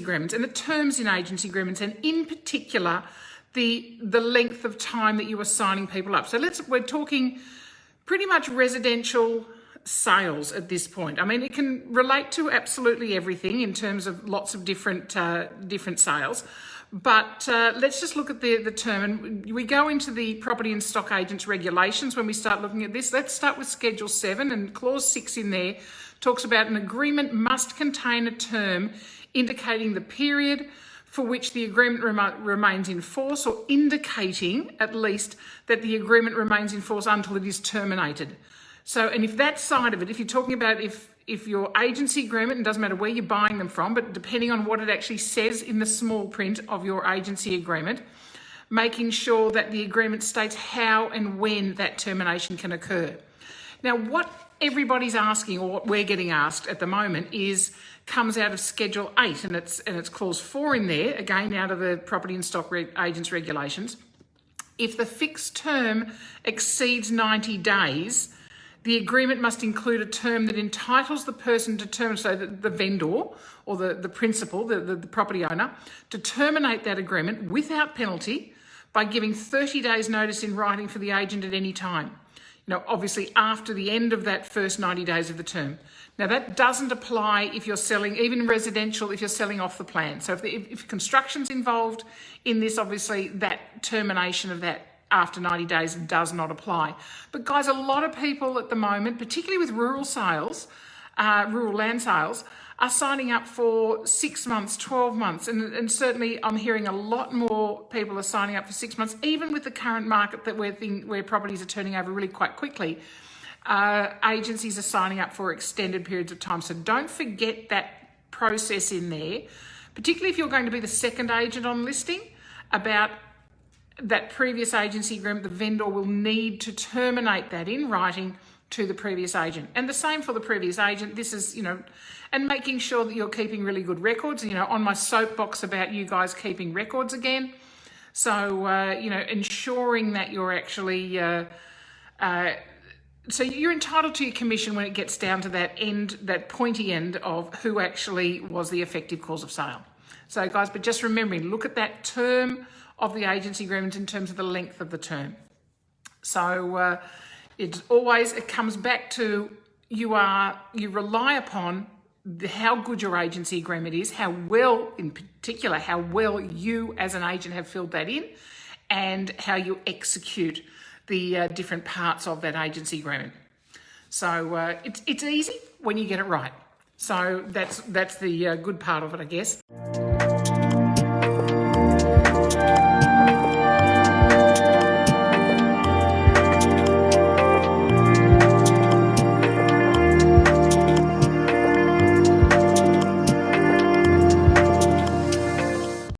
agreements and the terms in agency agreements, and in particular, the length of time that you are signing people up. So we're talking pretty much residential sales at this point. I mean, it can relate to absolutely everything in terms of lots of different sales. But let's just look at the term, and we go into the property and stock agents regulations when we start looking at this. Let's start with Schedule 7, and Clause 6 in there talks about an agreement must contain a term indicating the period for which the agreement remains in force, or indicating at least that the agreement remains in force until it is terminated. So, and if that side of it, if you're talking about if your agency agreement, and it doesn't matter where you're buying them from, but depending on what it actually says in the small print of your agency agreement, making sure that the agreement states how and when that termination can occur. Now, what everybody's asking, or what we're getting asked at the moment, comes out of Schedule 8, and it's Clause 4 in there, again out of the property and stock agents regulations. If the fixed term exceeds 90 days, the agreement must include a term that entitles the person to terminate, so the vendor or the principal, the property owner, to terminate that agreement without penalty by giving 30 days notice in writing for the agent at any time. Obviously after the end of that first 90 days of the term. Now, that doesn't apply if you're selling, even residential, if you're selling off the plan. So if construction's involved in this, obviously that termination of that after 90 days does not apply. But guys, a lot of people at the moment, particularly with rural sales, rural land sales, are signing up for 6 months, 12 months. And certainly I'm hearing a lot more people are signing up for 6 months, even with the current market that where properties are turning over really quite quickly. Agencies are signing up for extended periods of time. So don't forget that process in there, particularly if you're going to be the second agent on listing, about that previous agency agreement. The vendor will need to terminate that in writing to the previous agent. And the same for the previous agent. This is, and making sure that you're keeping really good records, on my soapbox about you guys keeping records again. So, ensuring that you're actually, so you're entitled to your commission when it gets down to that pointy end of who actually was the effective cause of sale. So guys, but just remembering, look at that term of the agency agreement in terms of the length of the term. So it comes back to you rely upon how good your agency agreement is, how well you as an agent have filled that in, and how you execute the different parts of that agency agreement. So it's easy when you get it right. So that's the good part of it, I guess.